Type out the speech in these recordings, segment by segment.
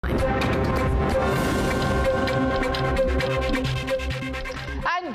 And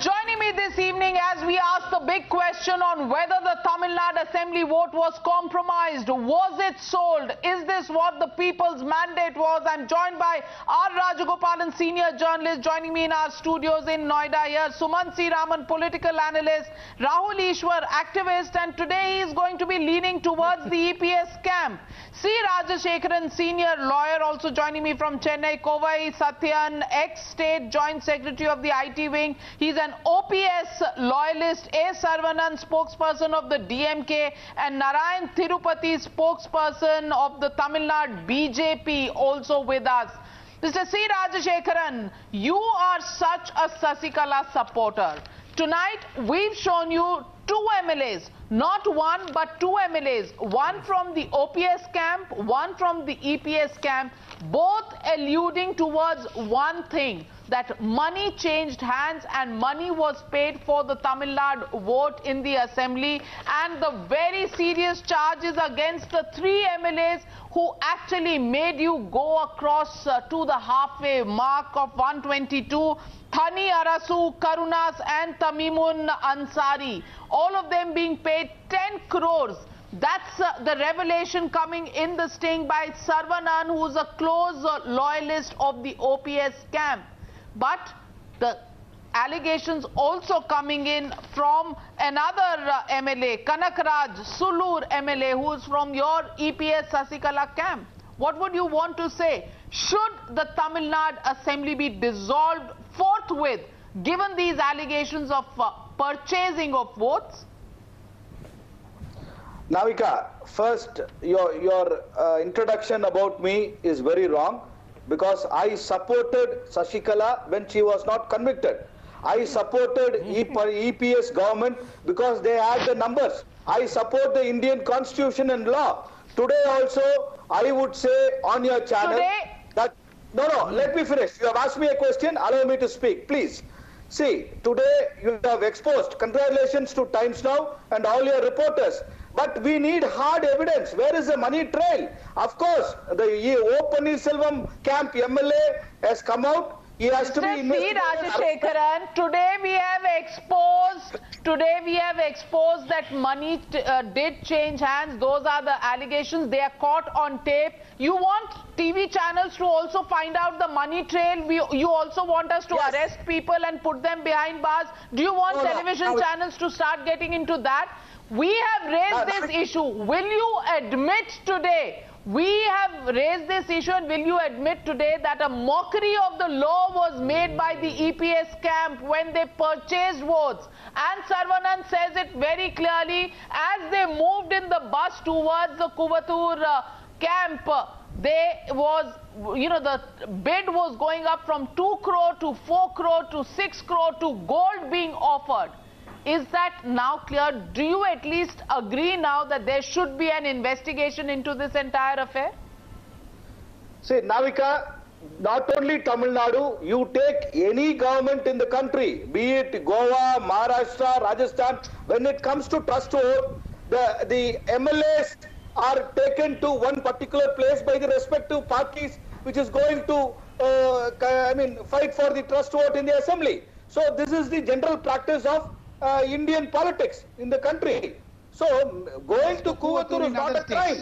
joining me this evening as we ask the big question on whether the Tamil Nadu Assembly vote was compromised. Was it sold? Is this what the people's mandate was? I'm joined by R. Rajagopalan, senior journalist, joining me in our studios in Noida here. Suman C. Raman, political analyst. Rahul Ishwar, activist, and today he is going to be leaning towards the EPS camp. C. Rajashekaran, senior lawyer, also joining me from Chennai. Kovai Satyan, ex-state joint secretary of the IT wing. He's an OPS loyalist. A. Sarvanan, spokesperson of the DMK, and Narayan Tirupati, spokesperson of the Tamil Nadu BJP, also with us. Mr. C. Rajashekaran, you are such a Sasikala supporter. Tonight, we've shown you two MLAs, not one but two MLAs, one from the OPS camp, one from the EPS camp, both alluding towards one thing, that money changed hands and money was paid for the Tamil Nadu vote in the assembly, and the very serious charges against the three MLAs who actually made you go across to the halfway mark of 122. Thani Arasu, Karunas and Tamimun Ansari, all of them being paid 10 crores. That's the revelation coming in the sting by Sarvanan, who's a close loyalist of the OPS camp. But the allegations also coming in from another MLA, Kanakraj Sulur MLA, who is from your EPS Sasikala camp. What would you want to say? Should the Tamil Nadu Assembly be dissolved forthwith, given these allegations of purchasing of votes? Navika, first, your introduction about me is very wrong, because I supported Sasikala when she was not convicted. I supported EPS government because they had the numbers. I support the Indian constitution and law. Today also, I would say on your channel that... No, let me finish. You have asked me a question, allow me to speak, please. See, today you have exposed. Congratulations to Times Now and all your reporters. But we need hard evidence. Where is the money trail? Of course, the O. Pannirselvam camp MLA has come out. He has to be investigated. Rajashekaran, today we have exposed that money did change hands. Those are the allegations. They are caught on tape. You want TV channels to also find out the money trail? You also want us to arrest people and put them behind bars? Do you want television channels to start getting into that? We have raised this issue. Will you admit today? We have raised this issue, and will you admit today that a mockery of the law was made by the EPS camp when they purchased votes? And Sarvanan says it very clearly. As they moved in the bus towards the Kuvatur camp, the bid was going up from 2 crore to 4 crore to 6 crore to gold being offered. Is that now clear? Do you at least agree now that there should be an investigation into this entire affair? See, Navika, not only Tamil Nadu, you take any government in the country, be it Goa, Maharashtra, Rajasthan, when it comes to trust vote, the MLAs are taken to one particular place by the respective parties which is going to fight for the trust vote in the assembly. So this is the general practice of Indian politics in the country. So going to Kuvatur is not a crime.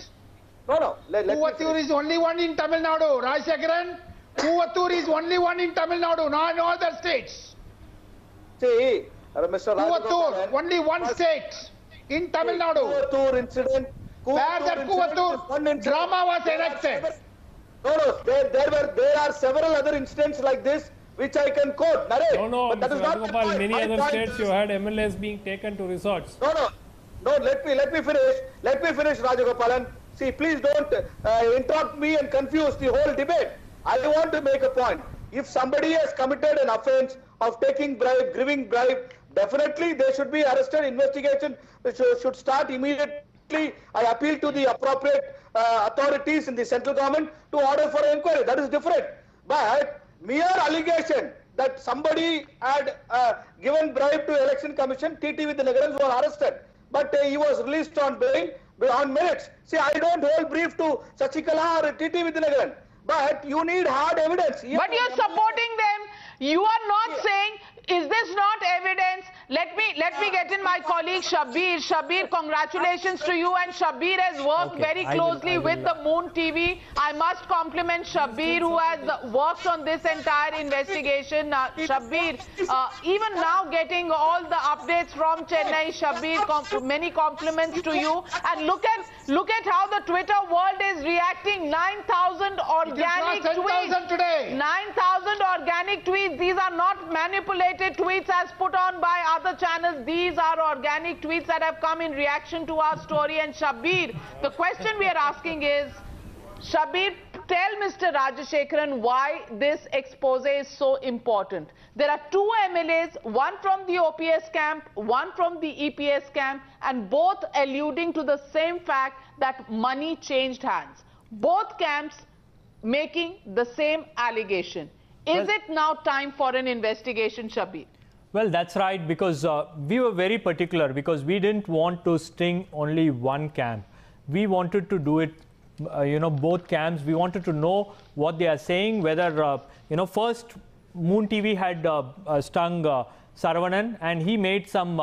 No. Kuvatur is only one in Tamil Nadu. Rajashekaran, Kuvatur is only one in Tamil Nadu, not in all the states. See, Mr. Kuvatur, only one state in Tamil Nadu. Kuvatur incident. Where that Kuvatur drama was enacted. No, there are several other incidents like this which I can quote, narrate. No, but that Mr. is not the point. Many other states you had MLAs being taken to resorts. No, let me finish. Let me finish, Rajagopalan. See, please don't interrupt me and confuse the whole debate. I want to make a point. If somebody has committed an offense of taking bribe, giving bribe, definitely they should be arrested. Investigation should start immediately. I appeal to the appropriate authorities in the central government to order for an inquiry. That is different. But mere allegation that somebody had given bribe to Election Commission, TT Vidyanagaran was arrested, but he was released on bail on merits. See, I don't hold brief to Sasikala or TT Vidyanagaran. But you need hard evidence. But you're supporting them. You are not saying, is this not evidence? Let me get in my colleague Shabbir. Shabbir, congratulations to you. And Shabbir has worked very closely with the Moon TV. I must compliment Shabbir, who has worked on this entire investigation. Shabbir, even now getting all the updates from Chennai. Shabbir, many compliments to you. And look at how the Twitter world is reacting. 9,000 organic tweets. Today. 9,000 organic tweets. These are not manipulated tweets as put on by other channels. These are organic tweets that have come in reaction to our story. And Shabbir, the question we are asking is, Shabbir, tell Mr. Rajashekharan why this expose is so important. There are two MLAs, one from the OPS camp, one from the EPS camp, and both alluding to the same fact that money changed hands. Both camps making the same allegation. Is it now time for an investigation, Shabbir? Well, that's right, because we were very particular, because we didn't want to sting only one camp. We wanted to do it, both camps. We wanted to know what they are saying, whether, first Moon TV had stung Saravanan, and he made some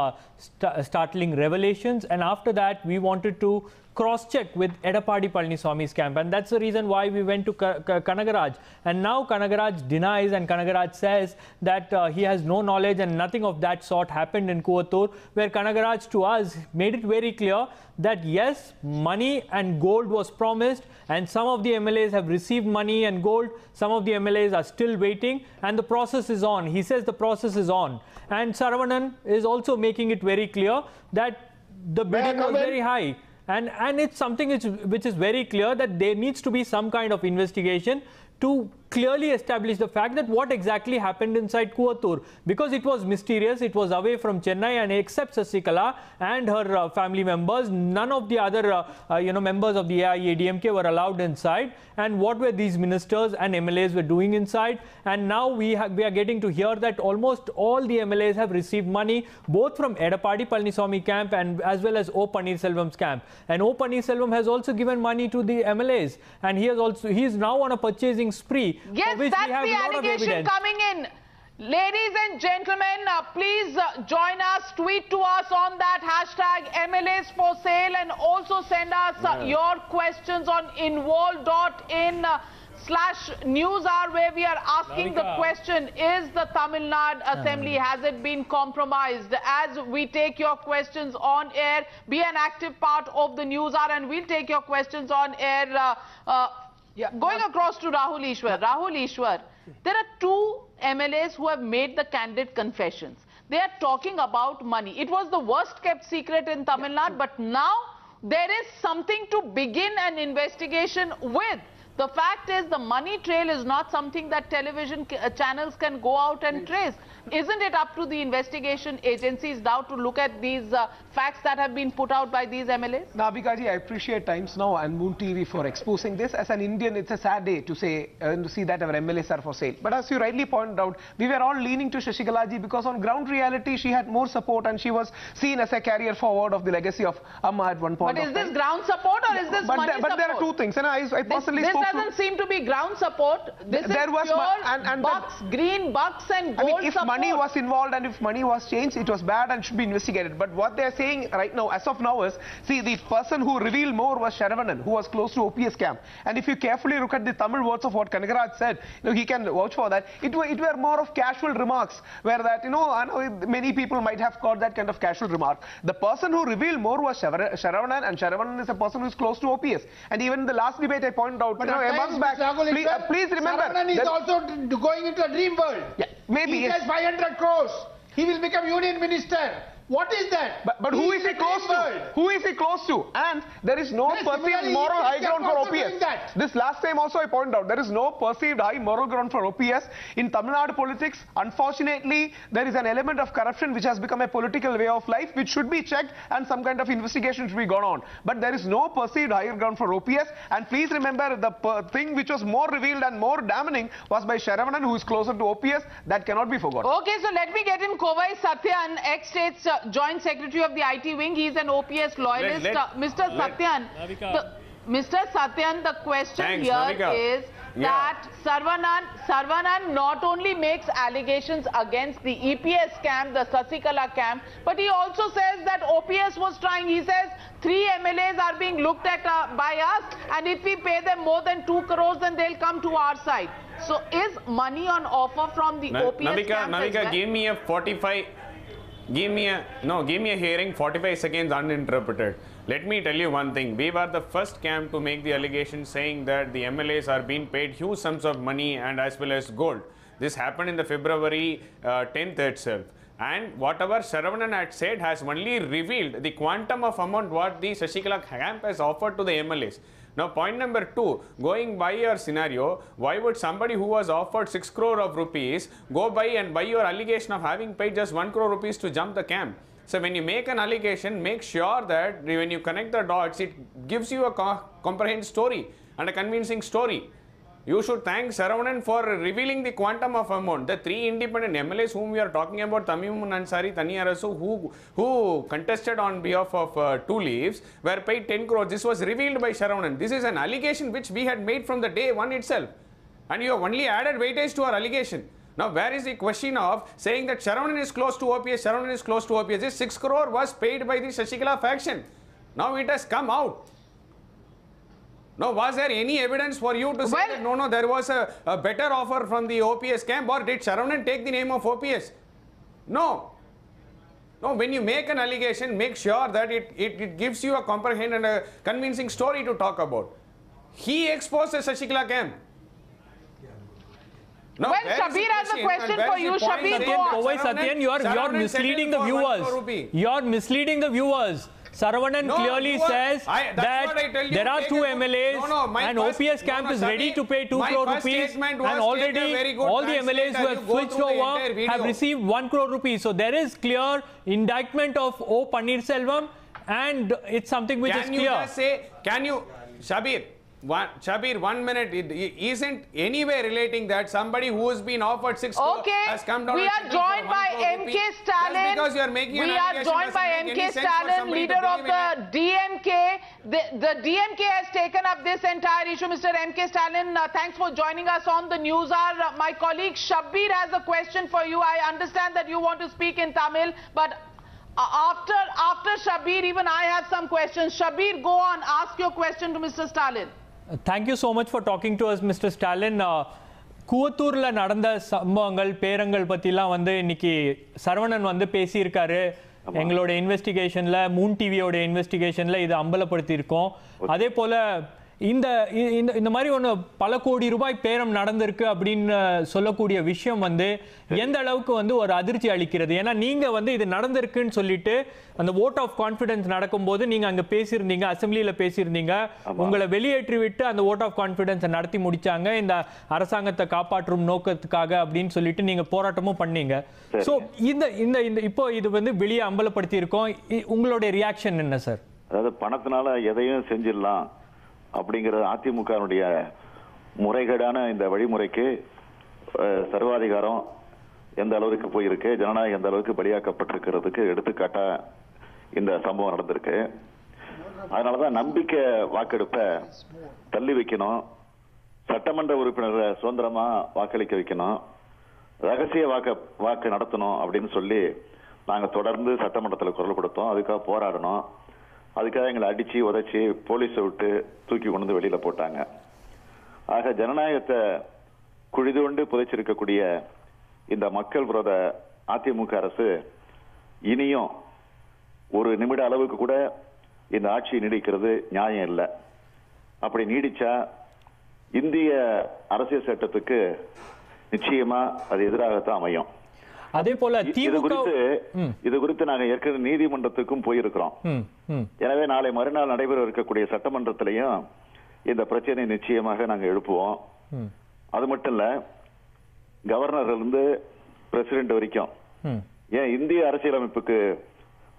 startling revelations, and after that we wanted to cross-check with Edappadi Palaniswamy's camp, and that's the reason why we went to Kanagaraj. And now Kanagaraj denies, and Kanagaraj says that he has no knowledge and nothing of that sort happened in Kuvattur, where Kanagaraj to us made it very clear that yes, money and gold was promised, and some of the MLAs have received money and gold, some of the MLAs are still waiting, and the process is on. He says the process is on. And Saravanan is also making it very clear that the bidding was very high. And it's something which is very clear that there needs to be some kind of investigation to clearly establish the fact that what exactly happened inside Kuvattur, because it was mysterious, it was away from Chennai, and except Sasikala and her family members, none of the other members of the AIADMK were allowed inside. And what were these ministers and MLAs were doing inside? And now we are getting to hear that almost all the MLAs have received money, both from Edappadi Palaniswamy camp and as well as O Pannirselvam's camp. And O Pannirselvam has also given money to the MLAs, and he is now on a purchasing spree. Yes, that's the allegation coming in. Ladies and gentlemen, please join us, tweet to us on that hashtag MLAs for sale, and also send us your questions on involve.in/newshour, where we are asking the question, is the Tamil Nadu Assembly, has it been compromised? As we take your questions on air, be an active part of the Newshour, and we'll take your questions on air. Going across to Rahul Ishwar. Rahul Ishwar, there are two MLAs who have made the candid confessions. They are talking about money. It was the worst kept secret in Tamil Nadu, but now there is something to begin an investigation with. The fact is, the money trail is not something that television channels can go out and trace. Isn't it up to the investigation agencies now to look at these facts that have been put out by these MLAs? Nabikaji, I appreciate Times Now and Moon TV for exposing this. As an Indian, it's a sad day to say to see that our MLAs are for sale. But as you rightly pointed out, we were all leaning to Shashikalaji because on ground reality, she had more support and she was seen as a carrier forward of the legacy of Amma at one point. But is this ground support or is this money support? But there are two things. And I personally spoke This doesn't seem to be ground support. This is pure bucks, green bucks and gold if support. Money was involved and if money was changed, it was bad and should be investigated. But what they are saying right now, as of now, is, see, the person who revealed more was Saravanan, who was close to OPS camp. And if you carefully look at the Tamil words of what Kanagaraj said, he can vouch for that. It were more of casual remarks, where that, I know many people might have caught that kind of casual remark. The person who revealed more was Saravanan, and Saravanan is a person who is close to OPS. And even in the last debate, I pointed out, a month back, please remember, Saravanan is also going into a dream world. Yeah, maybe. He has 500 crores. He will become union minister. What is that? But who is he close to? Who is he close to? And there is no perceived moral high ground for OPS. This last time also I pointed out, there is no perceived high moral ground for OPS. In Tamil Nadu politics, unfortunately, there is an element of corruption which has become a political way of life, which should be checked and some kind of investigation should be gone on. But there is no perceived higher ground for OPS. And please remember, the thing which was more revealed and more damning was by Saravanan, who is closer to OPS. That cannot be forgotten. Okay, so let me get in Kovai Satyan, ex-state's Joint Secretary of the IT Wing. He is an OPS loyalist. Mr. Satyan, the question here is that Saravanan not only makes allegations against the EPS scam, the Sasikala scam, but he also says that OPS was trying. He says 3 MLAs are being looked at by us, and if we pay them more than 2 crores, then they'll come to our side. So is money on offer from the OPS scam? Navika, give me a 45. Give me a hearing 45 seconds uninterpreted. Let me tell you one thing. We were the first camp to make the allegation saying that the MLAs are being paid huge sums of money and as well as gold. This happened in the February 10th itself. And whatever Saravanan had said has only revealed the quantum of amount what the Sasikala camp has offered to the MLAs. Now, point number 2, going by your scenario, why would somebody who was offered 6 crore of rupees go by and buy your allegation of having paid just 1 crore rupees to jump the camp? So, when you make an allegation, make sure that when you connect the dots, it gives you a comprehensive story and a convincing story. You should thank Saravanan for revealing the quantum of amount. The 3 independent MLAs whom we are talking about, Tamimun Ansari, Tani Arasu, who contested on behalf of 2 leaves, were paid 10 crores. This was revealed by Saravanan. This is an allegation which we had made from the day 1 itself. And you have only added weightage to our allegation. Now, where is the question of saying that Saravanan is close to OPS, Saravanan is close to OPS? This 6 crore was paid by the Sasikala faction. Now, it has come out. Now, was there any evidence for you to say that no, there was a better offer from the OPS camp, or did Saravanan take the name of OPS? No. No, when you make an allegation, make sure that it gives you a comprehensive and a convincing story to talk about. He exposed the Sasikala camp. Now, well, Shabir has a question for you. Shabir, go on. Satyan, you are misleading the viewers. You are misleading the viewers. Saravanan clearly says that there are 2 MLAs and OPS camp is ready to pay 2 crore rupees, and already all the MLAs who have switched over have received 1 crore rupees. So there is clear indictment of O. Pannirselvam, and it's something which is clear. Can you just say, Shabir, 1 minute, it isn't anywhere relating that somebody who has been offered 6 crore has come down. We are joined by MK Stalin. Because you are making we are joined by MK Stalin, leader of the DMK. The DMK has taken up this entire issue. Mr. MK Stalin, thanks for joining us on the Newshour. My colleague Shabir has a question for you. I understand that you want to speak in Tamil, but after Shabir, even I have some questions. Shabir, go on, ask your question to Mr. Stalin. Thank you so much for talking to us, Mr. Stalin. கூவத்தூர்ல நடந்த சம்பவங்கள் பேரங்கள் பத்திலாம் இன்னைக்கு சரவணன் பேசியிருக்காரு. எங்களோட இன்வெஸ்டிகேஷன்ல Moon டிவியோட இன்வெஸ்டிகேஷன்ல இது அம்பலப்படுத்தி இருக்கோம். அதே போல இந்த மாதிரி பல கோடி ரூபாய் பேரம் நடந்திருக்கு அப்படின்னு சொல்லக்கூடிய விஷயம் எந்த அளவுக்கு ஒரு அதிர்ச்சி அளிக்கிறது? ஏன்னா நீங்க இது நடந்திருக்குன்னு சொல்லிட்டு அந்த வோட் ஆஃப் கான்ஃபிடன்ஸ் நடக்கும்போது நீங்க அங்க பேசியிருந்தீங்க, அசெம்பிளியில பேசியிருந்தீங்க. உங்களை வெளியேற்றி விட்டு அந்த வோட் ஆஃப் கான்ஃபிடன்ஸை நடத்தி முடிச்சாங்க இந்த அரசாங்கத்தை காப்பாற்றும் நோக்கத்துக்காக அப்படின்னு சொல்லிட்டு நீங்க போராட்டமும் பண்ணீங்க. சோ இப்போ இது வெளியே அம்பலப்படுத்தி இருக்கோம். உங்களுடைய ரியாக்ஷன் என்ன சார்? அதாவது பணத்தினால எதையும் செஞ்சிடலாம் அப்படிங்கிற அதிமுகவுடைய முறைகேடான இந்த வழிமுறைக்கு சர்வாதிகாரம் எந்த அளவுக்கு போயிருக்கு, ஜனநாயகம் எந்த அளவுக்கு பலியாக்கப்பட்டிருக்கிறதுக்கு எடுத்துக்காட்டா இந்த சம்பவம் நடந்திருக்கு. அதனாலதான் நம்பிக்கை வாக்கெடுப்பை தள்ளி வைக்கணும், சட்டமன்ற உறுப்பினரை சுதந்திரமா வாக்களிக்க வைக்கணும், ரகசிய வாக்கு நடத்தணும் அப்படின்னு சொல்லி நாங்க தொடர்ந்து சட்டமன்றத்தில் குரல் கொடுத்தோம். அதுக்காக போராடணும். அதுக்காக எங்களை அடிச்சு உதைச்சி போலீஸை விட்டு தூக்கி கொண்டு வெளியில போட்டாங்க. ஆக ஜனநாயகத்தை குழிதோண்டு புதைச்சிருக்கக்கூடிய இந்த மக்கள் விரோத அதிமுக அரசு இனியும் ஒரு நிமிட அளவுக்கு கூட இந்த ஆட்சி நீடிக்கிறது நியாயம் இல்லை. அப்படி நீடிச்சா இந்திய அரசியல் சட்டத்துக்கு நிச்சயமா அது எதிராகத்தான் அமையும். அதே போல இது குறித்து நாங்க ஏற்கனவே நீதிமன்றத்துக்கும் போயிருக்கிறோம். எனவே நாளை மறுநாள் நடைபெற இருக்கக்கூடிய சட்டமன்றத்திலையும் இந்த பிரச்சனை நிச்சயமாக நாங்க எழுப்புவோம். அது மட்டும் இல்ல, கவர்னர்ல இருந்து பிரசிடென்ட் வரைக்கும், ஏன் இந்திய அரசியலமைப்புக்கு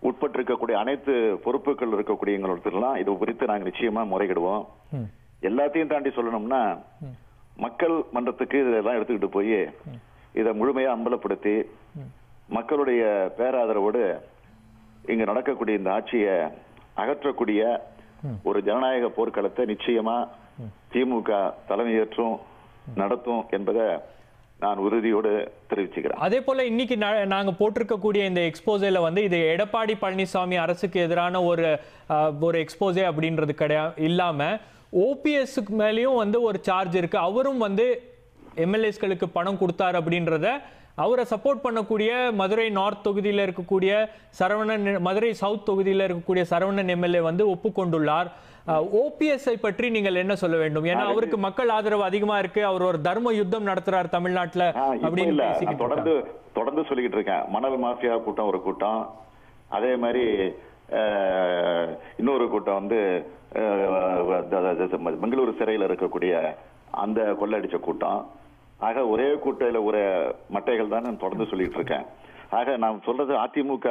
உட்பட்டிருக்கக்கூடிய அனைத்து பொறுப்புகள் இருக்கக்கூடிய எங்களுக்கு இது குறித்து நாங்க நிச்சயமா முறையிடுவோம். எல்லாத்தையும் தாண்டி சொல்லணும்னா மக்கள் மன்றத்துக்கு இதெல்லாம் எடுத்துக்கிட்டு போய் இதை முழுமையா அம்பலப்படுத்தி மக்களுடைய பேராதரவோடு இங்க நடக்கக்கூடிய இந்த ஆட்சியை அகற்றக்கூடிய ஒரு ஜனநாயக போர்க்களத்தை நிச்சயமா திமுக தலைமையேற்றும் நடத்தும் என்பதை நான் உறுதியோடு தெரிவிச்சுக்கிறேன். அதே போல இன்னைக்கு நாங்க போட்டிருக்கக்கூடிய இந்த எக்ஸ்போசேல வந்து இது எடப்பாடி பழனிசாமி அரசுக்கு எதிரான ஒரு எக்ஸ்போசே அப்படின்றது இல்லாம ஓபிஎஸ்க்கு மேலேயும் வந்து ஒரு சார்ஜ் இருக்கு. அவரும் வந்து எம்எல்ஏஸ்களுக்கு பணம் கொடுத்தார் அப்படின்றத அவரை சப்போர்ட் பண்ணக்கூடிய மதுரை நார்த் தொகுதியில் இருக்கக்கூடிய சரவணன், மதுரை சவுத் தொகுதியில் இருக்கக்கூடிய சரவணன் எம்எல்ஏ வந்து ஒப்புக்கொண்டுள்ளார். ஓபிஎஸ்ஐ பற்றி நீங்கள் என்ன சொல்ல வேண்டும்? ஏன்னா அவருக்கு மக்கள் ஆதரவு அதிகமா இருக்கு, அவர் ஒரு தர்ம யுத்தம் நடத்துறார் தமிழ்நாட்டுல அப்படின்னு தொடர்ந்து சொல்லிக்கிட்டு இருக்கேன். மணல் மாஃபியா கூட்டம் ஒரு கூட்டம், அதே மாதிரி இன்னொரு கூட்டம் வந்து பெங்களூரு சிறையில் இருக்கக்கூடிய அந்த கொள்ளடிச்ச கூட்டம். ஆக ஒரே கூட்டையில ஒரு மட்டைகள் தான் நான் தொடர்ந்து சொல்லிட்டு இருக்கேன். ஆக நான் சொல்றது அதிமுக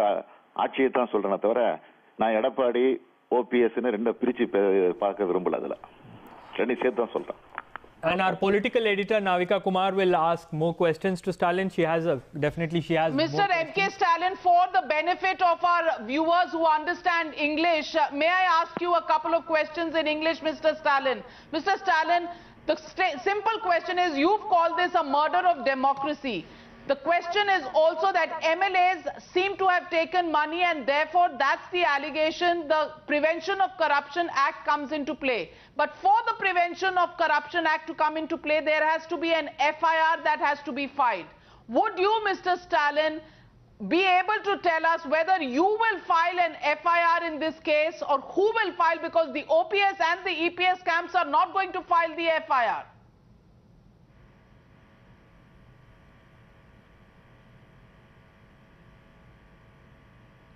ஆட்சியை தான் சொல்றேனே தவிர நான் எடப்பாடி ஓபிஎஸ் ரெண்டு பிரிச்சு பார்க்க விரும்பல. அதுல ரெண்டு சேர்த்து தான் சொல்றேன். And our political editor Navika Kumar will ask more questions to Stalin. She has Mr. M.K. Stalin, for the benefit of our viewers who understand English, may I ask you a couple of questions in English, Mr. Stalin? Mr. Stalin, the simple question is, you've called this a murder of democracy. The question is also that MLAs seem to have taken money, and therefore that's the allegation. The Prevention of Corruption Act comes into play. But for the Prevention of Corruption Act to come into play, there has to be an FIR that has to be filed. Would you, Mr. Stalin, be able to tell us whether you will file an FIR in this case, or who will file, because the OPS and the EPS camps are not going to file the FIR?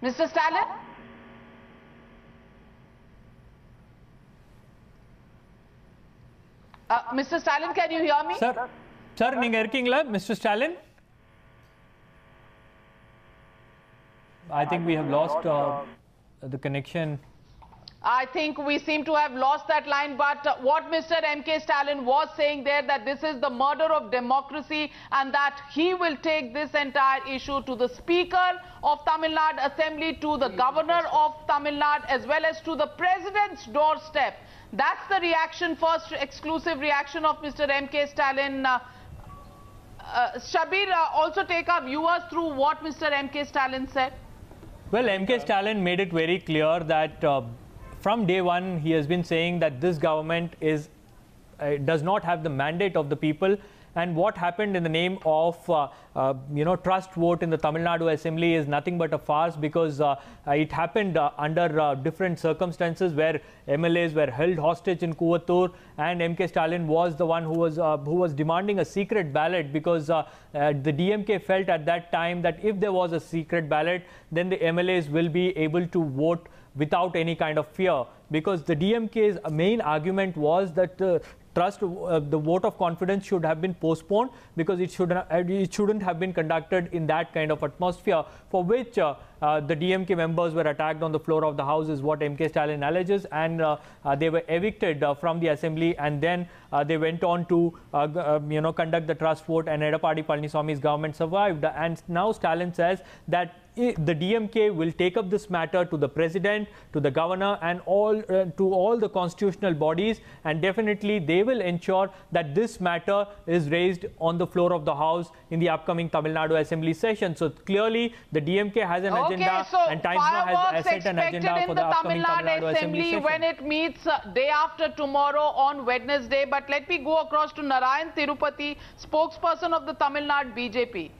Mr. Stalin? Mr. Stalin, can you hear me? Sir, நீங்க இருக்கீங்களா Mr. Stalin? I think we have lost the connection. I think we seem to have lost that line, but what Mr. M.K. Stalin was saying there, that this is the murder of democracy and that he will take this entire issue to the Speaker of Tamil Nadu Assembly, to the Governor of Tamil Nadu, as well as to the President's doorstep. That's the reaction, first exclusive reaction of Mr. M.K. Stalin. Shabir, also take our viewers through what Mr. M.K. Stalin said. Well, M.K. Stalin made it very clear that from day one, he has been saying that this government does not have the mandate of the people, and what happened in the name of trust vote in the Tamil Nadu Assembly is nothing but a farce, because it happened under different circumstances where MLAs were held hostage in Kuvattur, and M.K. Stalin was the one who was demanding a secret ballot, because the DMK felt at that time that if there was a secret ballot, then the MLAs will be able to vote without any kind of fear, because the DMK's main argument was that the vote of confidence should have been postponed, because it shouldn't have been conducted in that kind of atmosphere, for which the DMK members were attacked on the floor of the House, is what M.K. Stalin alleges, and they were evicted from the Assembly, and then they went on to conduct the trust vote, and Edappadi Palaniswamy's government survived. And now Stalin says that the DMK will take up this matter to the President, to the Governor, and to all the constitutional bodies, and definitely they will ensure that this matter is raised on the floor of the House in the upcoming Tamil Nadu Assembly session. So clearly the DMK has an agenda, and Times Now has set an agenda for the upcoming Tamil Nadu Assembly session. When it meets day after tomorrow on Wednesday. But let me go across to Narayan Tirupati, spokesperson of the Tamil Nadu BJP.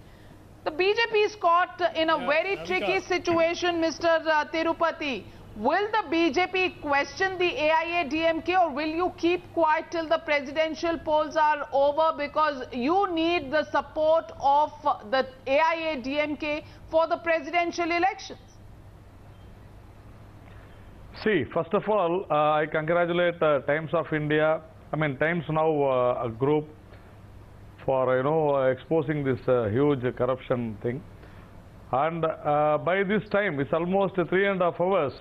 The BJP is caught in a very tricky situation, Mr. Tirupati. Will the BJP question the AIA-DMK, or will you keep quiet till the presidential polls are over, because you need the support of the AIA-DMK for the presidential elections? See, first of all, I congratulate Times of India, Times Now group, for exposing this huge corruption thing. And by this time, it's almost 3.5 hours,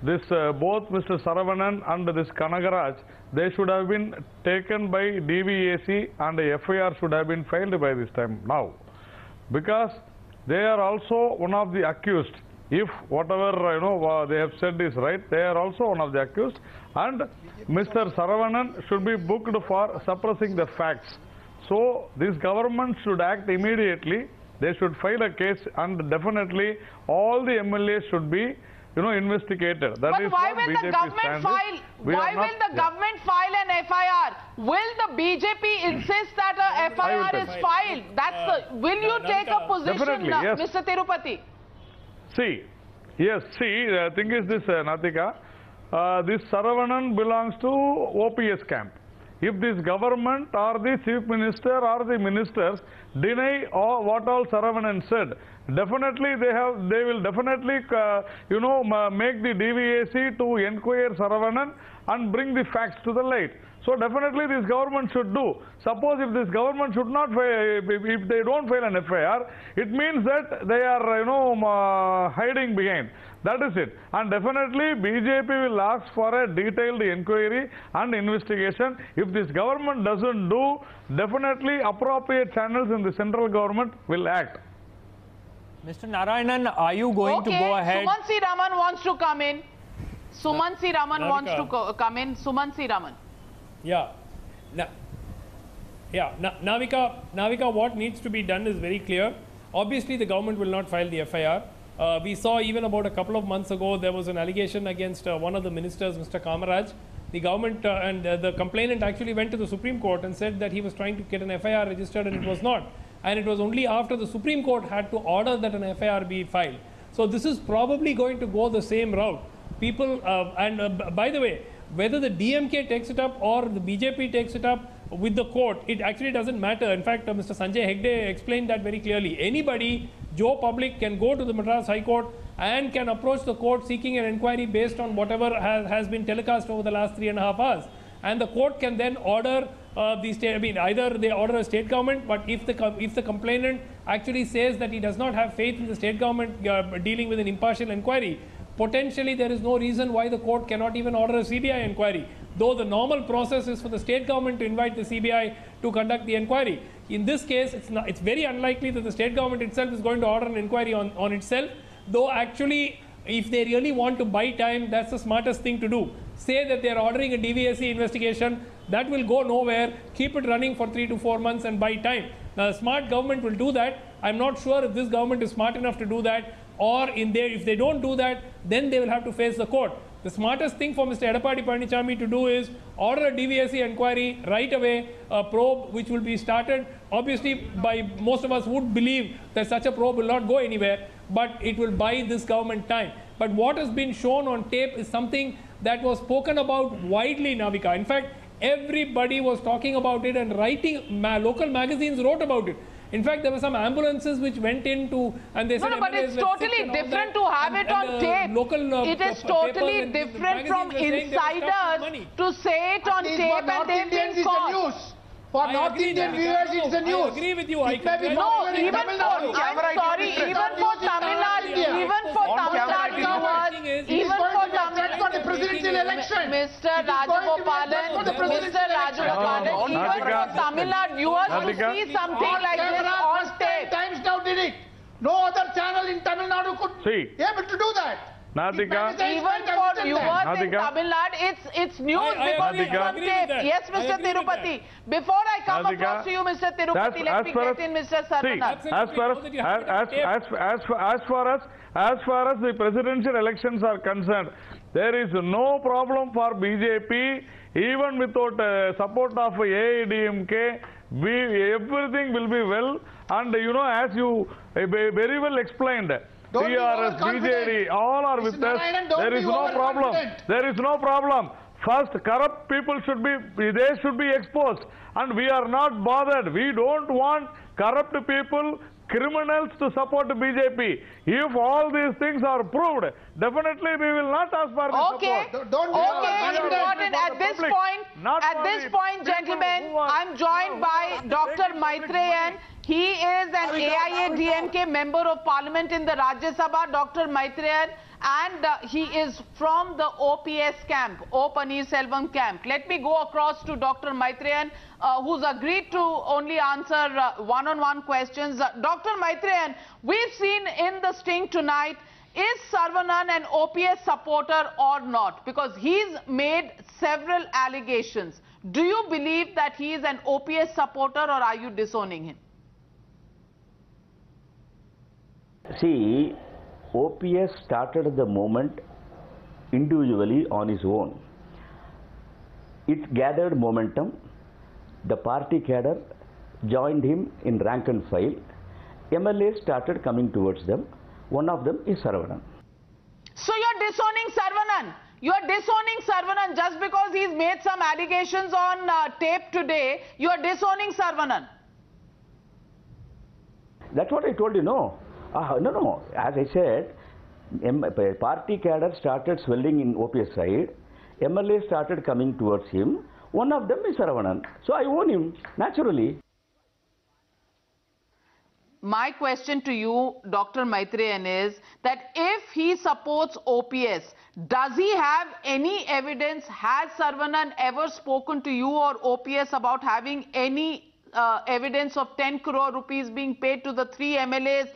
this both Mr. Saravanan and this Kanagaraj, they should have been taken by DVAC, and the FIR should have been filed by this time now, because they are also one of the accused. If whatever they have said is right, they are also one of the accused, and Mr. Saravanan should be booked for suppressing the facts. So this government should act immediately. They should file a case, and definitely all the MLAs should be, investigated. That is but why what will BJP the government file? Why will the government file an FIR? Will the BJP insist that a FIR is filed? That's the. Will you take a position, definitely, yes. Mr. Tirupati? See, the thing is this, Natika, this Saravanan belongs to OPS camp. If this government or the chief minister or the ministers deny what all Saravanan said, definitely they will definitely make the DVAC to inquire Saravanan and bring the facts to the light. So definitely this government should do. Suppose if this government should not, if they don't file an FIR, it means that they are hiding behind. That is it. And definitely BJP will ask for a detailed inquiry and investigation. If this government doesn't do, definitely appropriate channels in the central government will act. Mr. Narayanan, are you going to go ahead? Suman C. Raman wants to come in. Suman C. Raman wants to come in. Suman C. Raman. Navika, what needs to be done is very clear. Obviously, the government will not file the FIR. We saw even about a couple of months ago, there was an allegation against one of the ministers, Mr. Kamaraj. The government and the complainant actually went to the Supreme Court and said that he was trying to get an FIR registered and it was not. And it was only after the Supreme Court had to order that an FIR be filed. So this is probably going to go the same route. People, by the way, whether the DMK takes it up or the BJP takes it up with the court, it actually doesn't matter. In fact, Mr. Sanjay Hegde explained that very clearly. Anybody, Joe Public, can go to the Madras High Court and can approach the court seeking an inquiry based on whatever has been telecast over the last 3.5 hours. And the court can then order the state, either they order a state government, but if the complainant actually says that he does not have faith in the state government dealing with an impartial inquiry, potentially there is no reason why the court cannot even order a CBI inquiry, though the normal process is for the state government to invite the CBI to conduct the inquiry. In this case, it's very unlikely that the state government itself is going to order an inquiry on itself, though actually if they really want to buy time, that's the smartest thing to do. Say that they are ordering a DVAC investigation, that will go nowhere, keep it running for 3 to 4 months and buy time. Now, a smart government will do that. I'm not sure if this government is smart enough to do that, or if they don't do that, then they will have to face the court. The smartest thing for Mr. Edappadi Panichami to do is order a DVAC inquiry right away, a probe which will be started. Obviously, by most of us would believe that such a probe will not go anywhere, but it will buy this government time. But what has been shown on tape is something that was spoken about widely, Navika. In fact, everybody was talking about it, and local magazines wrote about it. In fact, there were some ambulances which went into, and they said... No, but it's totally different to have it on tape. It is totally different from insiders to say it on tape and they've been caught. For North Indian viewers, it's the news. I agree with you. No, even for Tamil Nadu, even for Tamil Nadu viewers, even for Tamil Nadu, the presidential election. Mr. Rajagopalan, even for Tamil Nadu viewers to see something like this on tape. Times now did it. No other channel in Tamil Nadu could be able to do that. Natika. Even for viewers in Tamil Nadu, it's news because it's on tape. Yes, Mr. Tirupati. Before I come across to you, Mr. Tirupati, let me get in Mr. Saravanan. As far as the presidential elections are concerned, there is no problem for BJP, even without support of AIDMK. Everything will be well, and as you very well explained, TRS, BJD, all are with us. There is no problem. There is no problem. First, corrupt people should be exposed, and we are not bothered. We don't want corrupt people, criminals to support BJP. If all these things are proved, definitely we will not ask for the support. Important. At this point, gentlemen, I'm joined by Dr. Maitreyan. He is an AIADMK member of parliament in the Rajya Sabha, Dr. Maitreyan, and he is from the OPS camp, O Paneerselvam camp. Let me go across to Dr. Maitreyan, who's agreed to only answer one-on-one questions. Dr. Maitreyan, we've seen in the sting tonight, is Saravanan an OPS supporter or not? Because he's made several allegations. Do you believe that he is an OPS supporter, or are you disowning him? See, OPS started the movement individually on his own. It gathered momentum. The party cadre joined him in rank and file. MLAs started coming towards them. One of them is Saravanan. So you're disowning Saravanan. You're disowning Saravanan just because he's made some allegations on tape today. You're disowning Saravanan. That's what I told you, no. No. As I said, party cadre started swelling in OPS side. MLA started coming towards him. One of them is Saravanan. So I own him, naturally. My question to you, Dr. Maitreyan, is that if he supports OPS, does he have any evidence? Has Saravanan ever spoken to you or OPS about having any evidence of 10 crore rupees being paid to the three MLAs,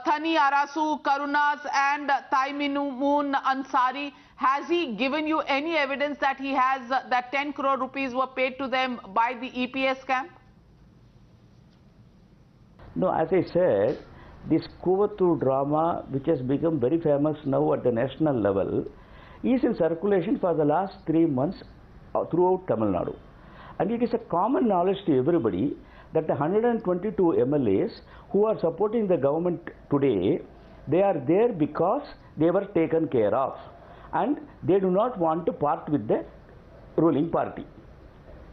Thani Arasu, Karunas and Taiminun Ansari? Has he given you any evidence that he has that 10 crore rupees were paid to them by the EPS camp? No, as I said, this Kuvattur drama, which has become very famous now at the national level, is in circulation for the last 3 months throughout Tamil Nadu. And it is a common knowledge to everybody that the 122 MLAs who are supporting the government today, they are there because they were taken care of. And they do not want to part with the ruling party.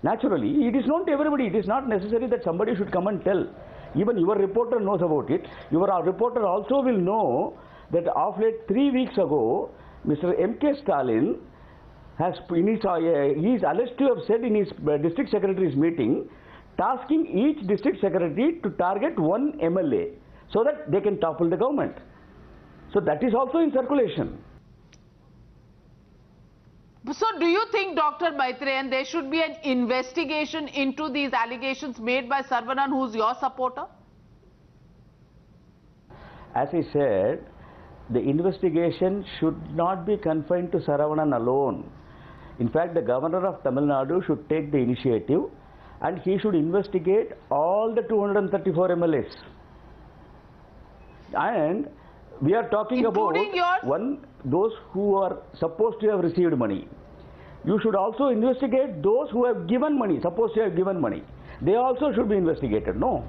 Naturally, it is known to everybody. It is not necessary that somebody should come and tell. Even your reporter knows about it. Your reporter also will know that of late 3 weeks ago, Mr. M.K. Stalin has, he is alleged to have said in his district secretary's meeting, tasking each district secretary to target one MLA so that they can topple the government. So that is also in circulation. So do you think, Dr. Maitreyan, there should be an investigation into these allegations made by Saravanan, who's your supporter? As I said, the investigation should not be confined to Saravanan alone. In fact, the governor of Tamil Nadu should take the initiative and he should investigate all the 234 MLAs. And we are talking including about those who are supposed to have received money. You should also investigate those who have given money, supposed to have given money. They also should be investigated, no?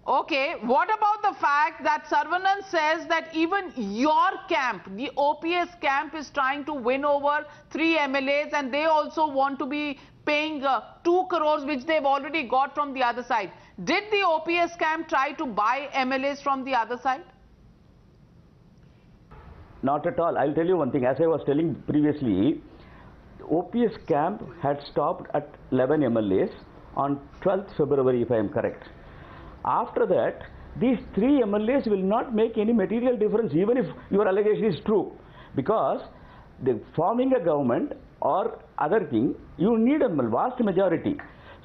Okay, what about the fact that Saravanan says that even your camp, the OPS camp, is trying to win over 3 MLAs and they also want to be paying 2 crores which they've already got from the other side. Did the OPS camp try to buy MLAs from the other side? Not at all. I'll tell you one thing. As I was telling previously, OPS camp had stopped at 11 MLAs on 12th February, if I am correct. After that, these 3 MLAs will not make any material difference, even if your allegation is true. Because forming a government or other thing, you need a vast majority.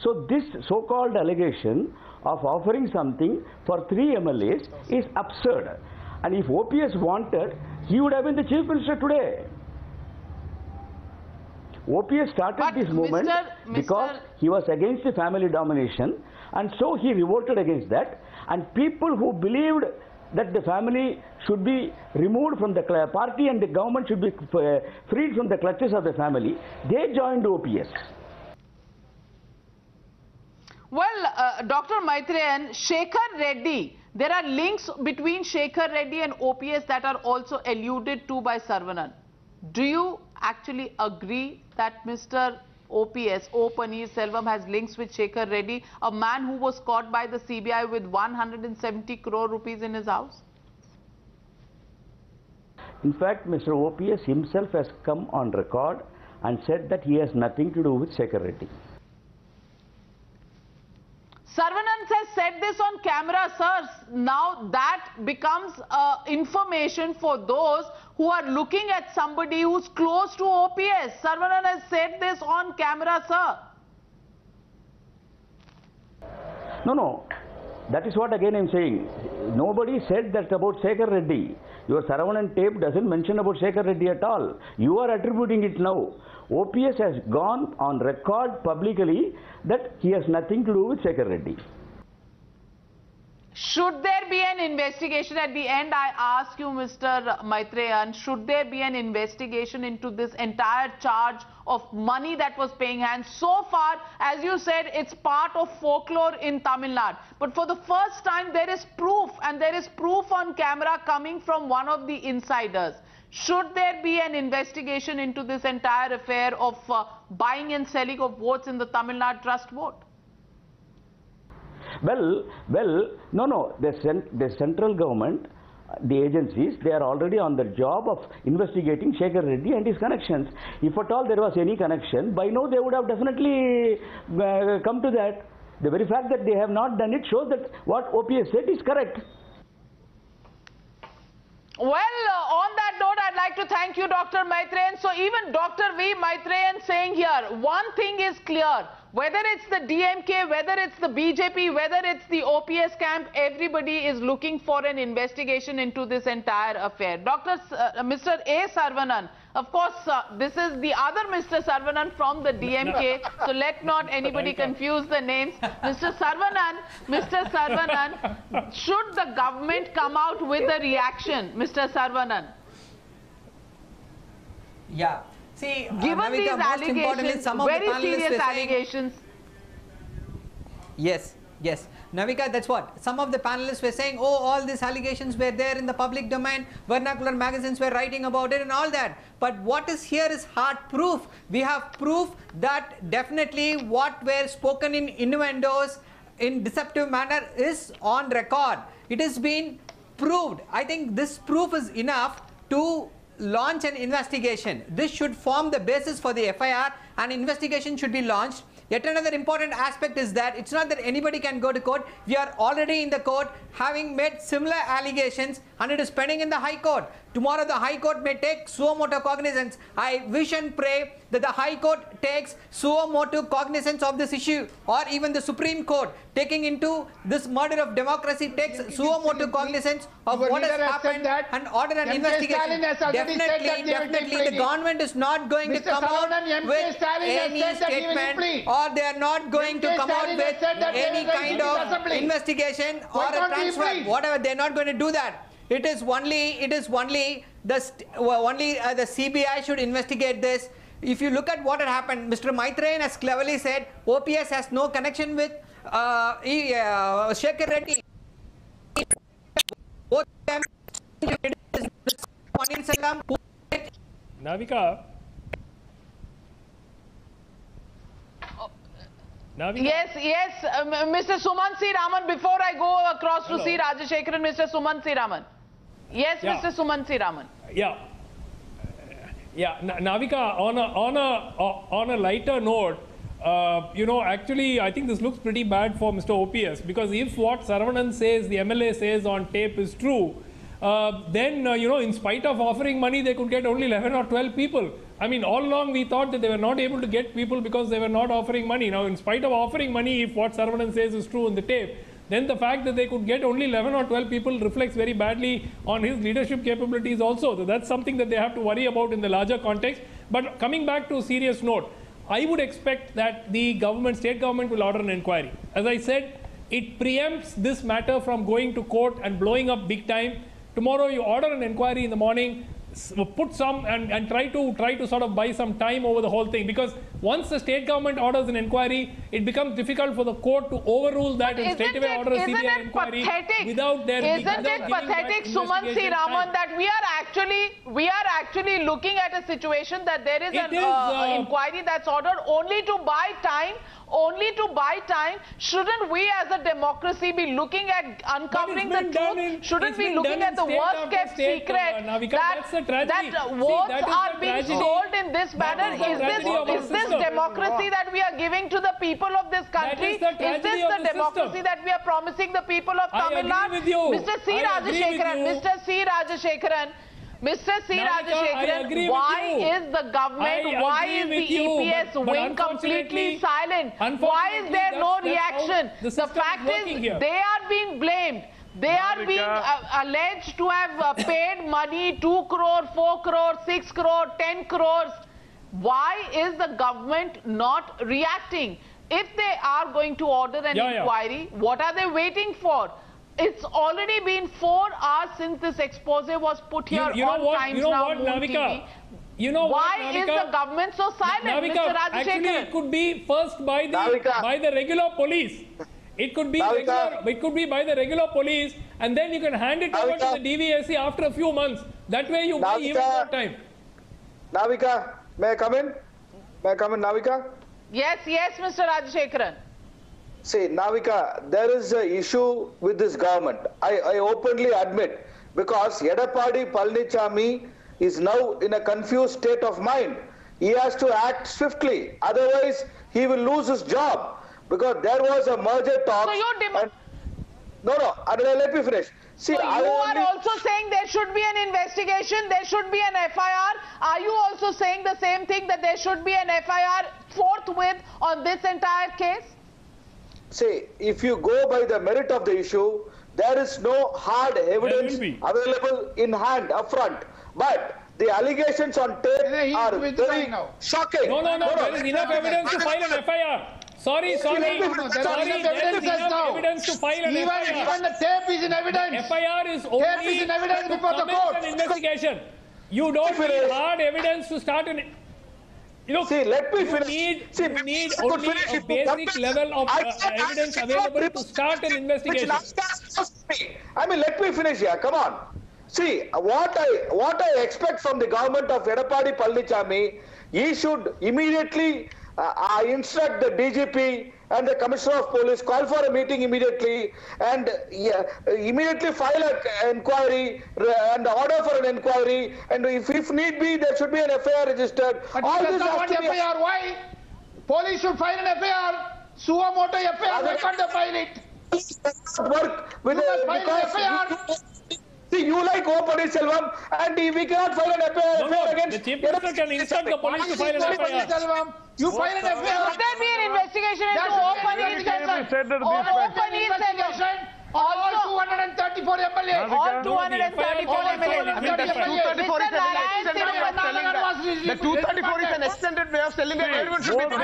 So this so-called allegation of offering something for 3 MLAs is absurd. And if OPS wanted, he would have been the chief minister today. OPS started this movement because he was against the family domination, and so he revolted against that. And people who believed that the family should be removed from the party and the government should be freed from the clutches of the family, they joined OPS. Well, Dr. Maitreyan, Shekhar Reddy, there are links between Shekhar Reddy and OPS that are also alluded to by Saravanan. Do you actually agree that Mr. OPS, O. Paneerselvam, has links with Shekhar Reddy, a man who was caught by the CBI with 170 crore rupees in his house? In fact, Mr. OPS himself has come on record and said that he has nothing to do with Shekhar Reddy. Saravanan has said this on camera, sir. Now that becomes information for those who are looking at somebody who's close to OPS. Saravanan has said this on camera, sir. No. That is what again I am saying. Nobody said that about Shekhar Reddy. Your Saravanan tape doesn't mention about Shekhar Reddy at all. You are attributing it now. OPS has gone on record publicly that he has nothing to do with Shekhar Reddy. Should there be an investigation at the end? I ask you, Mr. Maitreyan, should there be an investigation into this entire charge of money that was paying hands? So far, as you said, it's part of folklore in Tamil Nadu. But for the first time, there is proof, and there is proof on camera coming from one of the insiders. Should there be an investigation into this entire affair of buying and selling of votes in the Tamil Nadu Trust vote? Well, no. The central government, the agencies, they are already on the job of investigating Shekhar Reddy and his connections. If at all there was any connection, by now they would have definitely come to that. The very fact that they have not done it shows that what OPS said is correct. Well, on that note, I'd like to thank you, Dr. Maitreyan. So even Dr. V. Maitreyan saying here, one thing is clear. Whether it's the DMK, whether it's the BJP, whether it's the OPS camp, everybody is looking for an investigation into this entire affair. Mr. A. Saravanan, of course, this is the other Mr. Saravanan from the DMK, so let not anybody confuse the names. Mr. Saravanan, should the government come out with a reaction, Mr. Saravanan? Yeah. See, given Navika, these allegations, some of very the serious allegations. Yes. Navika, that's what. Some of the panelists were saying, oh, all these allegations were there in the public domain, vernacular magazines were writing about it and all that. But what is here is hard proof. We have proof that definitely what were spoken in innuendos in deceptive manner is on record. It has been proved. I think this proof is enough to launch an investigation. This should form the basis for the FIR, and investigation should be launched. Yet another important aspect is that it's not that anybody can go to court. We are already in the court having made similar allegations, and it is pending in the High Court. Tomorrow the High Court may take suo motu cognizance. I wish and pray that the High Court takes suo motu cognizance of this issue, or even the Supreme Court taking into this murder of democracy takes suo motu cognizance of what has happened and order an investigation. Definitely the government is not going to come out with any statement, or they are not going to come out with any kind of investigation or a transfer, whatever. They are not going to do that. It is only the CBI should investigate this. If you look at what had happened, Mr. Maitreyan has cleverly said OPS has no connection with Shekhar Reddy. Navika. Yes, Mr. Suman C. Raman, before I go across to C. Rajashekaran, Mr. Suman C. Raman. Yes, Mr. Suman C. Raman. Yeah, Navika, on a lighter note, actually, I think this looks pretty bad for Mr. OPS, because if what Saravanan says, the MLA says on tape is true, then, in spite of offering money, they could get only 11 or 12 people. I mean, all along we thought that they were not able to get people because they were not offering money. Now, in spite of offering money, if what Saravanan says is true in the tape, then the fact that they could get only 11 or 12 people reflects very badly on his leadership capabilities also. So that's something that they have to worry about in the larger context. But coming back to a serious note, I would expect that the state government will order an inquiry. As I said, it preempts this matter from going to court and blowing up big time. Tomorrow you order an inquiry in the morning, put some and try to sort of buy some time over the whole thing, because once the state government orders an inquiry, it becomes difficult for the court to overrule that and straight away order a CBI inquiry without their Isn't it pathetic, Suman C. Raman, that we are actually looking at a situation that there is an inquiry that's ordered only to buy time? Shouldn't we as a democracy be looking at uncovering the truth? Shouldn't we be looking at the worst kept secret that votes are being sold in this manner? Is this democracy that we are giving to the people of this country? Is this the democracy that we are promising the people of Tamil Nadu? Mr. C. Rajashekaran, why is the government, why is the EPS wing completely silent? Why is there no reaction? The fact is, they are being blamed. They are being alleged to have paid money, 2 crore, 4 crore, 6 crore, 10 crores. Why is the government not reacting? If they are going to order an inquiry, what are they waiting for? It's already been 4 hours since this expose was put here on Times Now Moon TV. Why is the government so silent, Mr. Rajashekaran? Actually, it could be first by the regular police. It could be by the regular police, and then you can hand it over to the DVSC after a few months. That way you buy even more time. Navika, may I come in? May I come in, Navika? Yes, Mr. Rajashekaran. See, Navika, there is an issue with this government. I openly admit, because Edapadi Palanichami is now in a confused state of mind. He has to act swiftly. Otherwise, he will lose his job. Because there was a merger talk. So you demand... No, let me finish. See, so you are also saying there should be an investigation, there should be an FIR. Are you also saying the same thing, that there should be an FIR forthwith on this entire case? See, if you go by the merit of the issue, there is no hard evidence available in hand upfront. But the allegations on tape are very shocking. No, there is enough evidence to file an FIR. Sorry. There is enough evidence to file an FIR. Even the tape is in evidence. FIR is only tape is in evidence before the court. An investigation. You don't need hard evidence to start an... See, let me finish. You need only a basic level of evidence available to start an investigation. I mean, let me finish here. Come on. See, what I expect from the government of Edapadi Palanichami, he should immediately instruct the DGP and the Commissioner of Police, call for a meeting immediately, and immediately file an inquiry and order for an inquiry, and if need be, there should be an FIR registered. But all this has to be FIR. Why? Police should file an FIR. Suo moto FIR. Why can't they file it? Work with FIR. See, you like O. Selvam, and we cannot file an FIR against... The Chief Minister can instruct the police to file an FIR. You file an FIR. Should there be an investigation into all 234 MLAs. All 234 MLAs. The 234 is an extended way of selling it. Everyone should be They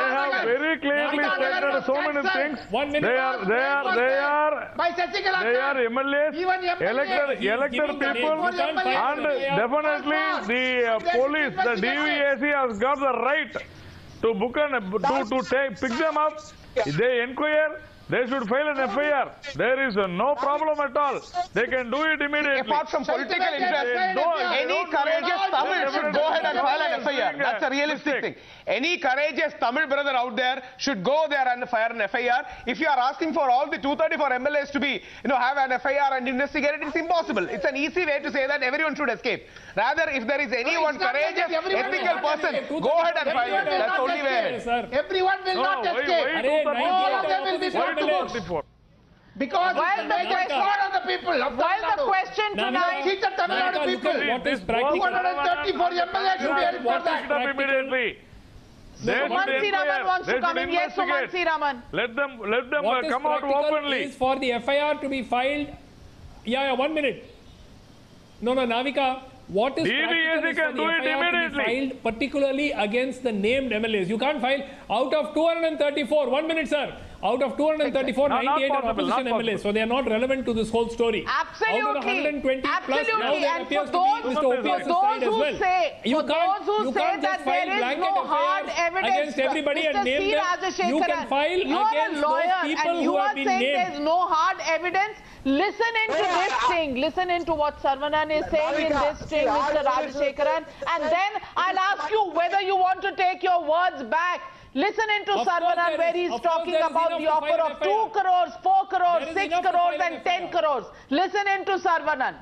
have very clearly stated so many things. They are MLAs, elected people, and definitely the police, the DVSC has got the right to book and pick them up. If they inquire, they should file an FIR. There is no problem at all. They can do it immediately. Apart from political interest, any courageous Tamil should go ahead and file an FIR. That's a realistic thing. Any courageous Tamil brother out there should go there and file an FIR. If you are asking for all the 234 MLAs to be, have an FIR and investigate it, it's impossible. It's an easy way to say that everyone should escape. Rather, if there is anyone courageous, ethical person, go ahead and file it. That's the only way ahead. Everyone will not escape. All of them will be brought to book. Because the people. The question tonight... What is practical? 234 MLAs should be held for that. Immediately. Sumansi Raman wants to come in. Yes, Sumansi Raman. Let them come out openly. Is for the FIR to be filed. 1 minute. No, Navika. What is DVSC can do it immediately. Filed particularly against the named MLAs. You can't file out of 234. 1 minute, sir. Out of 234, 98 are opposition MLAs. So they are not relevant to this whole story. Absolutely. Out of the 120 plus, now there and appears for to be Mr. OPS's side as well. You can't just file blanket FIRs against everybody and name them. You can file against those people who have been named. There's no hard evidence. Listen into this thing. Listen into what Saravanan is saying in this thing, Mr. Rajashekaran. And then I'll ask you whether you want to take your words back. Listen into Saravanan where he's talking about the offer of 2 crores, 4 crores, 6 crores and 10 crores. Listen into Saravanan.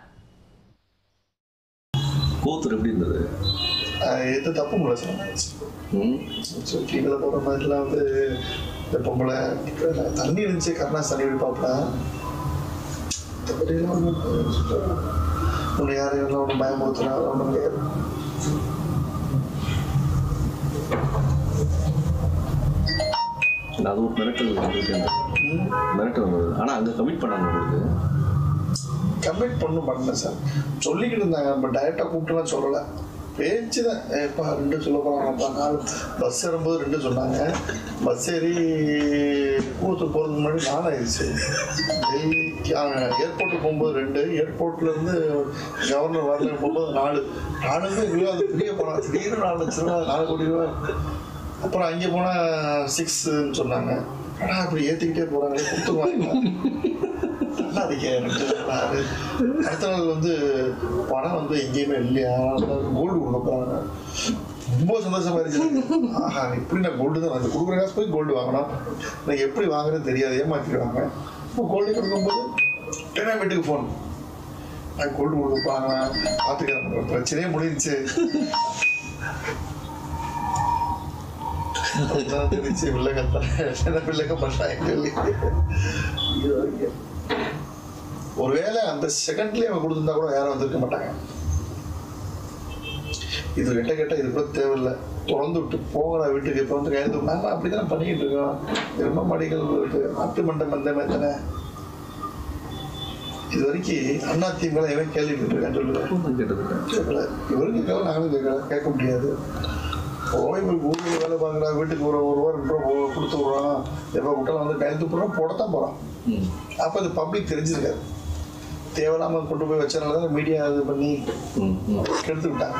இது தப்பு முறை டிவியில் போகிற மாதிரிலாம் இந்த பொம்பளை தண்ணி இருந்துச்சு கருணாஸ் தண்ணி விடுப்பாப்புல உன்னை யாரையும் ஒன்றும் பயமுறுத்துனா ஒன்றும் கிடையாது. அது ஒரு மிரட்டல் மிரட்டல் வந்தது. ஆனால் அங்கே கமிட் பண்ணாங்க உங்களுக்கு கமிட் பண்ணல சார். சொல்லிக்கிட்டு இருந்தாங்க, நம்ம டைரக்டா கூப்பிட்டுலாம் சொல்லலை. பேச்சு தான். ஏப்பா 2 சொல்ல போகிறாங்கப்பா. 4 பஸ் ஏறும்போது 2 சொன்னாங்க. பஸ் ஏறி கூவத்தூர் போகிறதுக்கு முன்னாடி 4 ஆயிடுச்சு. ஏர்போர்ட்டுக்கு போகும்போது 2, ஏர்போர்ட்லேருந்து கவர்னர் வரல போகும்போது 4. 4 அது பெரிய பணம். திடீர்னு 4 லட்ச ரூபா, 4 கோடி ரூபா. அப்புறம் அங்கே போனால் 6ன்னு சொன்னாங்க. ஆனால் அப்படி ஏற்றிக்கிட்டே போகிறாங்க, கொடுத்துருவாங்க. அடுத்த நாள் வந்து பணம் வந்து எங்கேயுமே இல்லையா, கோல்டு கொடுக்க போறாங்க. ரொம்ப சந்தோஷமா இருக்கு. ஆஹா, இப்படி நான் கோல்டு தான் வந்து கொடுக்குற காசு போய் கோல்டு வாங்கணும். எனக்கு எப்படி வாங்குறதுன்னு தெரியாது, ஏமாத்திடுவாங்க. இப்போ கோல்டு கொடுக்கும்போது என்ன வீட்டுக்கு ஃபோன், நான் கோல்டு கொடுக்க போறாங்க, பார்த்துக்கிறேன், பிரச்சனையே முடிஞ்சிச்சு. தெரிஞ்சு வில்லக்க பண்றாங்க. ஒருவேளை அந்த செகண்ட்லயே அவங்க கொடுத்துருந்தா கூட யாரும் வந்திருக்க மாட்டாங்க. இது கெட்ட இது கூட தேவையில்லை, திறந்து விட்டு போகிற வீட்டுக்கு. இப்போ வந்து கைது நாங்கள் அப்படிதான் பண்ணிக்கிட்டு இருக்கோம். ரொம்ப மடிகள் இருக்கு, நாட்டு மண்டம் வந்த தானே. இது வரைக்கும் அதிமுக எவன் கேள்விட்டு இருக்கான்னு சொல்லுவேன். இவருக்கு கேட்கல, நாங்களும் கேட்க முடியாது. போய் ஊருக்கு வேலை பார்க்குறா, வீட்டுக்கு ஒரு ரூபா 2 ரூபா கொடுத்து விட்றோம், எப்போ விட்டாலும் வந்து கைது போடுறோம், போடத்தான் போகிறோம். அப்போ அது பப்ளிக் தெரிஞ்சிருக்காது. தேவையில்லாமல் கொண்டு போய் வச்சனால தான் மீடியா இது பண்ணி கெடுத்து விட்டாங்க.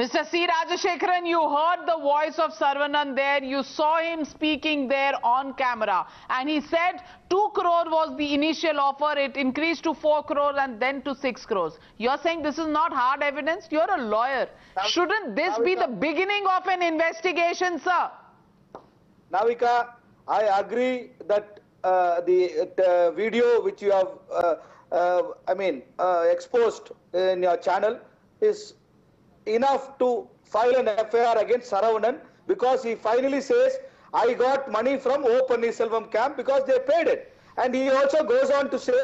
Mr. C. Rajashekharan, you heard the voice of Saravanan there. You saw him speaking there on camera. And he said 2 crore was the initial offer. It increased to 4 crore and then to 6 crores. You're saying this is not hard evidence? You're a lawyer. Shouldn't this be the beginning of an investigation, sir? Navika, I agree that the video which you have, exposed in your channel is enough to file an FIR against Saravanan, because he finally says, I got money from O. Pannirselvam camp because they paid it. And he also goes on to say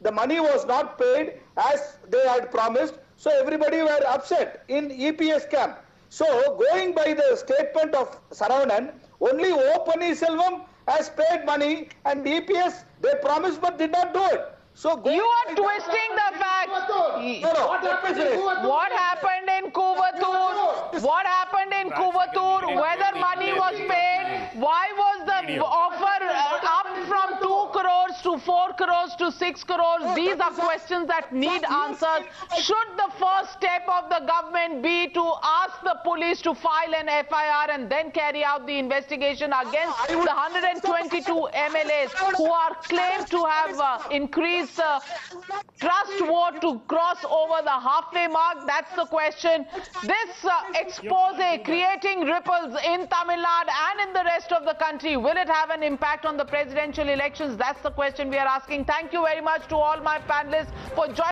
the money was not paid as they had promised, so everybody were upset in EPS camp. So going by the statement of Saravanan, only O. Pannirselvam has paid money, and EPS, they promised but did not do it. So you are twisting the facts. What happened in Kuvatur? What happened in Kuvatur? Whether money was paid? Why was the offer up from 2 crores to 4 crores to 6 crores? These are questions that need answers. Should the first step of the government be to ask the police to file an FIR and then carry out the investigation against the 122 MLAs who are claimed to have increased trust vote to cross over the halfway mark? That's the question. This expose creating ripples in Tamil Nadu and in the rest of the country, will it have an impact on the presidential elections? That's the question we are asking. Thank you very much to all my panelists for joining.